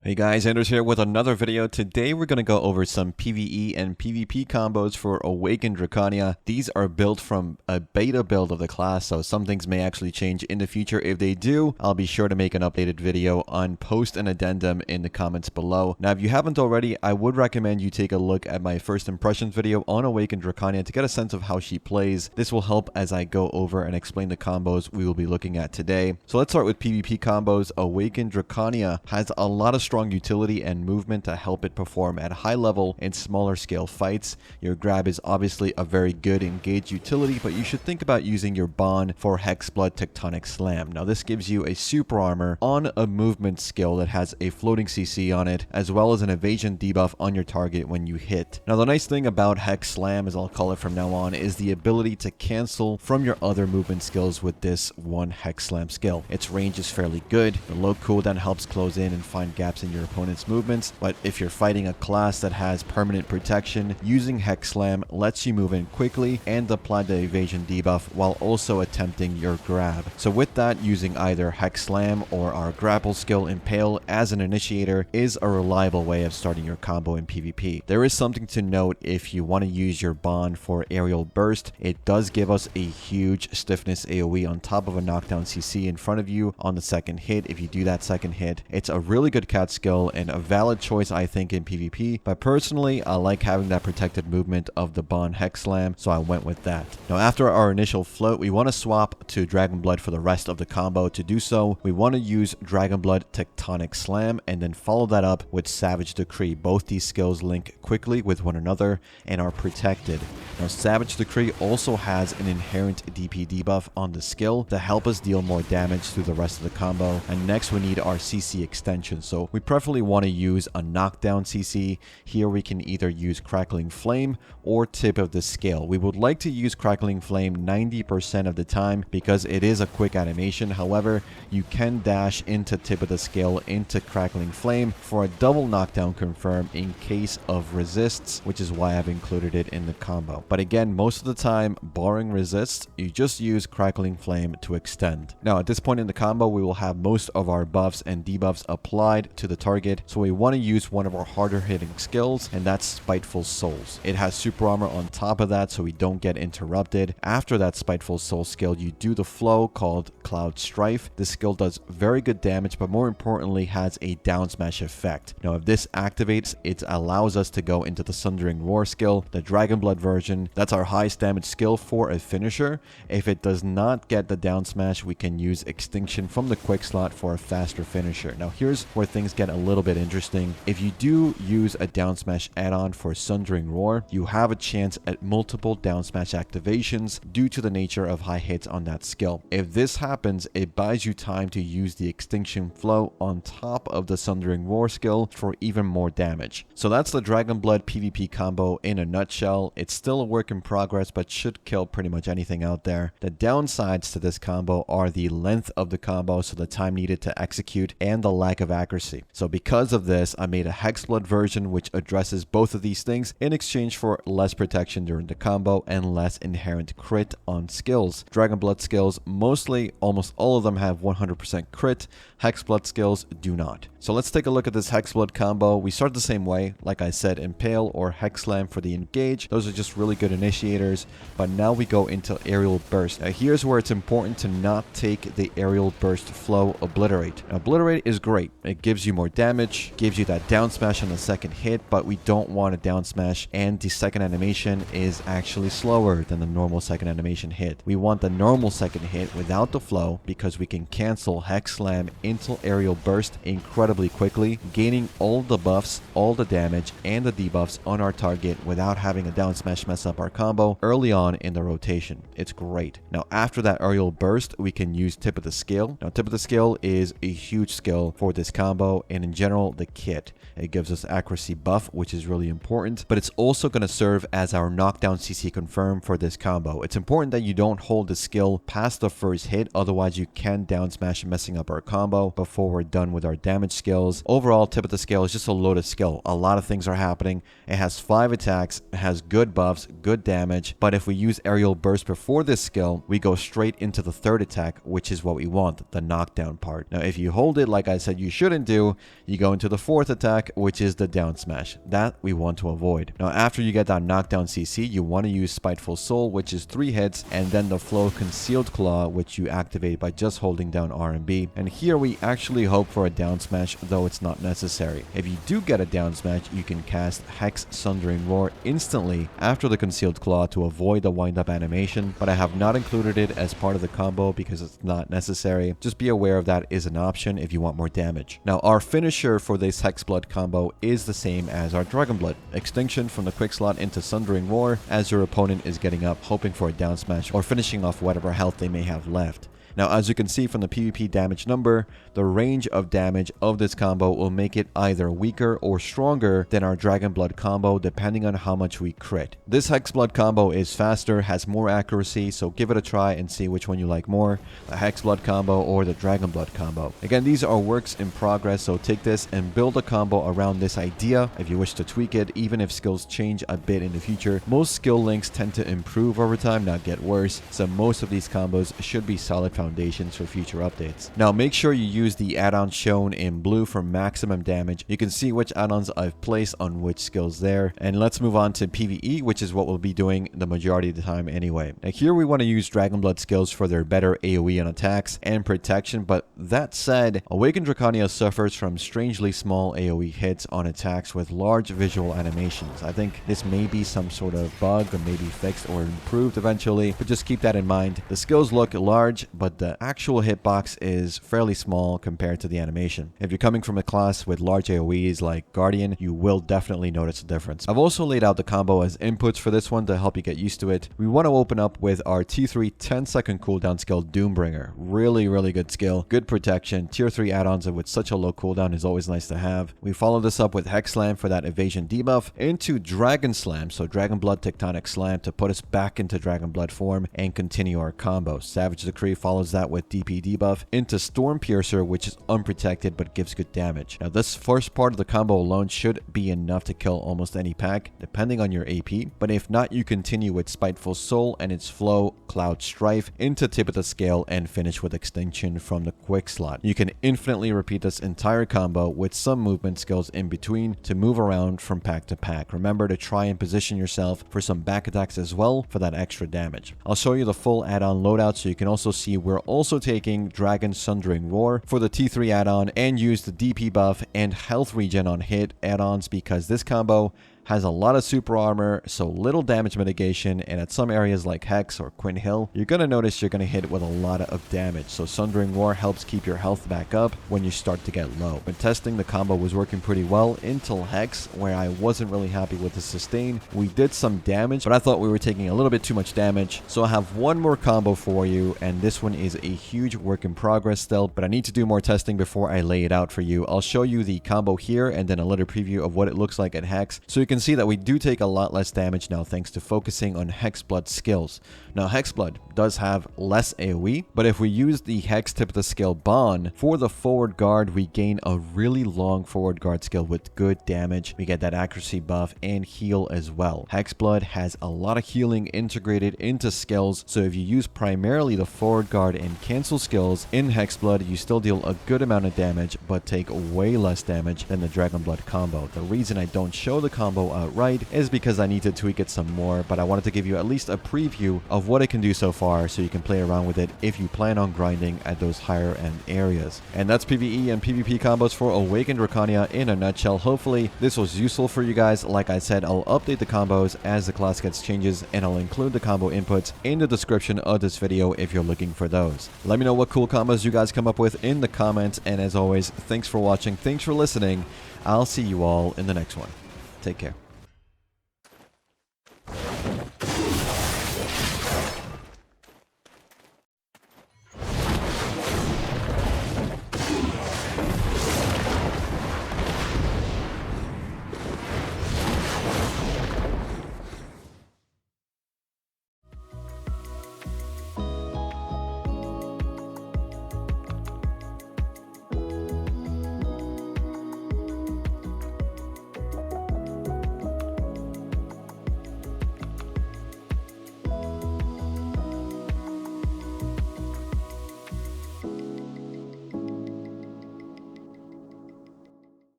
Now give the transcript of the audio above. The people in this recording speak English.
Hey guys, Anders here with another video. Today we're going to go over some PvE and PvP combos for Awakening Drakania. These are built from a beta build of the class, so some things may actually change in the future. If they do, I'll be sure to make an updated video on post an addendum in the comments below. Now, if you haven't already, I would recommend you take a look at my first impressions video on Awakening Drakania to get a sense of how she plays. This will help as I go over and explain the combos we will be looking at today. So let's start with PvP combos. Awakening Drakania has a lot of strong utility and movement to help it perform at high level in smaller scale fights. Your grab is obviously a very good engaged utility, but you should think about using your bond for Hexeblood Tectonic Slam. Now this gives you a super armor on a movement skill that has a floating CC on it, as well as an evasion debuff on your target when you hit. Now the nice thing about Hex Slam, as I'll call it from now on, is the ability to cancel from your other movement skills with this one Hex Slam skill. Its range is fairly good. The low cooldown helps close in and find gaps in your opponent's movements, but if you're fighting a class that has permanent protection, using Hex Slam lets you move in quickly and apply the evasion debuff while also attempting your grab. So with that, using either Hex Slam or our grapple skill Impale as an initiator is a reliable way of starting your combo in PvP. There is something to note if you want to use your bond for aerial burst. It does give us a huge stiffness AoE on top of a knockdown CC in front of you on the second hit. If you do that second hit, it's a really good cat skill and a valid choice, I think, in PvP. But personally, I like having that protected movement of the bond Hex Slam, so I went with that. Now, after our initial float, we want to swap to Dragonblood for the rest of the combo. To do so, we want to use Dragonblood Tectonic Slam and then follow that up with Savage Decree. Both these skills link quickly with one another and are protected. Now, Savage Decree also has an inherent DP debuff on the skill to help us deal more damage through the rest of the combo. And next, we need our CC extension. So we preferably want to use a knockdown CC. Here we can either use Crackling Flame or Tip of the Scale. We would like to use Crackling Flame 90% of the time because it is a quick animation. However, you can dash into Tip of the Scale into Crackling Flame for a double knockdown confirm in case of resists, which is why I've included it in the combo. But again, most of the time, barring resists, you just use Crackling Flame to extend. Now, at this point in the combo, we will have most of our buffs and debuffs applied to the target, so we want to use one of our harder hitting skills, and that's Spiteful Souls. It has super armor on top of that so we don't get interrupted. After that Spiteful Soul skill, you do the flow called Cloud Strife. This skill does very good damage, but more importantly has a down smash effect. Now if this activates, it allows us to go into the Sundering Roar skill, the Dragonblood version. That's our highest damage skill for a finisher. If it does not get the down smash, we can use Extinction from the quick slot for a faster finisher. Now here's where things get a little bit interesting. If you do use a down smash add-on for Sundering Roar, you have a chance at multiple down smash activations due to the nature of high hits on that skill. If this happens, it buys you time to use the Extinction flow on top of the Sundering Roar skill for even more damage. So that's the Dragonblood PVP combo in a nutshell. It's still a work in progress, but should kill pretty much anything out there. The downsides to this combo are the length of the combo, so the time needed to execute, and the lack of accuracy. So because of this, I made a Hexeblood version which addresses both of these things in exchange for less protection during the combo and less inherent crit on skills. Dragonblood skills, mostly, almost all of them have 100% crit. Hexeblood skills do not. So let's take a look at this Hexeblood combo. We start the same way, like I said, Impale or Hex Slam for the engage. Those are just really good initiators, but now we go into Aerial Burst. Now here's where it's important to not take the Aerial Burst flow Obliterate. Now, Obliterate is great. It gives you more damage, gives you that down smash on the second hit, but we don't want a down smash, and the second animation is actually slower than the normal second animation hit. We want the normal second hit without the flow because we can cancel Hex Slam into Aerial Burst incredibly quickly, gaining all the buffs, all the damage, and the debuffs on our target without having a down smash mess up our combo early on in the rotation. It's great. Now after that Aerial Burst, we can use Tip of the Scale. Now Tip of the Scale is a huge skill for this combo, and in general the kit. It gives us accuracy buff, which is really important, but it's also going to serve as our knockdown CC confirm for this combo. It's important that you don't hold the skill past the first hit, otherwise you can down smash messing up our combo before we're done with our damage skills. Overall, Tip of the Scale is just a loaded skill. A lot of things are happening. It has 5 attacks, it has good buffs, good damage, but if we use Aerial Burst before this skill, we go straight into the third attack, which is what we want, the knockdown part. Now, if you hold it, like I said, you shouldn't do, do, you go into the fourth attack, which is the down smash. That we want to avoid. Now, after you get that knockdown CC, you want to use Spiteful Soul, which is 3 hits, and then the Flow Concealed Claw, which you activate by just holding down RMB. And here we actually hope for a down smash, though it's not necessary. If you do get a down smash, you can cast Hex Sundering Roar instantly after the Concealed Claw to avoid the wind-up animation, but I have not included it as part of the combo because it's not necessary. Just be aware of that is an option if you want more damage. Now, our finisher for this Hexeblood combo is the same as our Dragonblood. Extinction from the quick slot into Sundering Roar as your opponent is getting up, hoping for a down smash or finishing off whatever health they may have left. Now, as you can see from the PvP damage number, the range of damage of this combo will make it either weaker or stronger than our Dragonblood combo, depending on how much we crit. This Hexeblood combo is faster, has more accuracy, so give it a try and see which one you like more, the Hexeblood combo or the Dragonblood combo. Again, these are works in progress, so take this and build a combo around this idea if you wish to tweak it, even if skills change a bit in the future. Most skill links tend to improve over time, not get worse, so most of these combos should be solid foundations for future updates. Now, make sure you use the add-ons shown in blue for maximum damage. You can see which add-ons I've placed on which skills there. And let's move on to PvE, which is what we'll be doing the majority of the time anyway. Now, here we want to use Dragonblood skills for their better AoE on attacks and protection, but that said, Awakened Drakania suffers from strangely small AoE hits on attacks with large visual animations. I think this may be some sort of bug or maybe fixed or improved eventually, but just keep that in mind. The skills look large, but the actual hitbox is fairly small compared to the animation. If you're coming from a class with large AoEs like Guardian, you will definitely notice a difference. I've also laid out the combo as inputs for this one to help you get used to it. We want to open up with our T3 10-second cooldown skill, Doombringer. Really good skill, good protection. Tier 3 add-ons with such a low cooldown is always nice to have. We follow this up with Hex Slam for that evasion debuff, into Dragon Slam, so Dragonblood Tectonic Slam to put us back into Dragonblood form and continue our combo. Savage Decree follows that with DP debuff, into Storm Piercer, which is unprotected but gives good damage. Now, this first part of the combo alone should be enough to kill almost any pack, depending on your AP, but if not, you continue with Spiteful Soul and its flow, Cloud Strife, into Tip of the Scale and finish with Extinction from the quick slot. You can infinitely repeat this entire combo with some movement skills in between to move around from pack to pack. Remember to try and position yourself for some back attacks as well for that extra damage. I'll show you the full add-on loadout so you can also see we're also taking Dragon Sundering Roar for the T3 add-on and use the DP buff and health regen on hit add-ons because this combo has a lot of super armor, so little damage mitigation, and at some areas like Hex or Quinn Hill, you're going to notice you're going to hit with a lot of damage, so Sundering Roar helps keep your health back up when you start to get low. When testing, the combo was working pretty well until Hex, where I wasn't really happy with the sustain. We did some damage, but I thought we were taking a little bit too much damage, so I have one more combo for you, and this one is a huge work in progress still, but I need to do more testing before I lay it out for you. I'll show you the combo here, and then a little preview of what it looks like at Hex, so you can see that we do take a lot less damage now thanks to focusing on Hexeblood skills. Now, Hexeblood does have less AoE, but if we use the Hex Tip of the Scale Bond for the forward guard, we gain a really long forward guard skill with good damage. We get that accuracy buff and heal as well. Hexeblood has a lot of healing integrated into skills, so if you use primarily the forward guard and cancel skills in Hexeblood, you still deal a good amount of damage, but take way less damage than the Dragonblood combo. The reason I don't show the combo outright is because I need to tweak it some more, but I wanted to give you at least a preview of what it can do so far so you can play around with it if you plan on grinding at those higher end areas. And that's PvE and PvP combos for Awakened Drakania in a nutshell. Hopefully this was useful for you guys. Like I said, I'll update the combos as the class gets changes, and I'll include the combo inputs in the description of this video if you're looking for those. Let me know what cool combos you guys come up with in the comments, and as always, thanks for watching, thanks for listening. I'll see you all in the next one. Take care.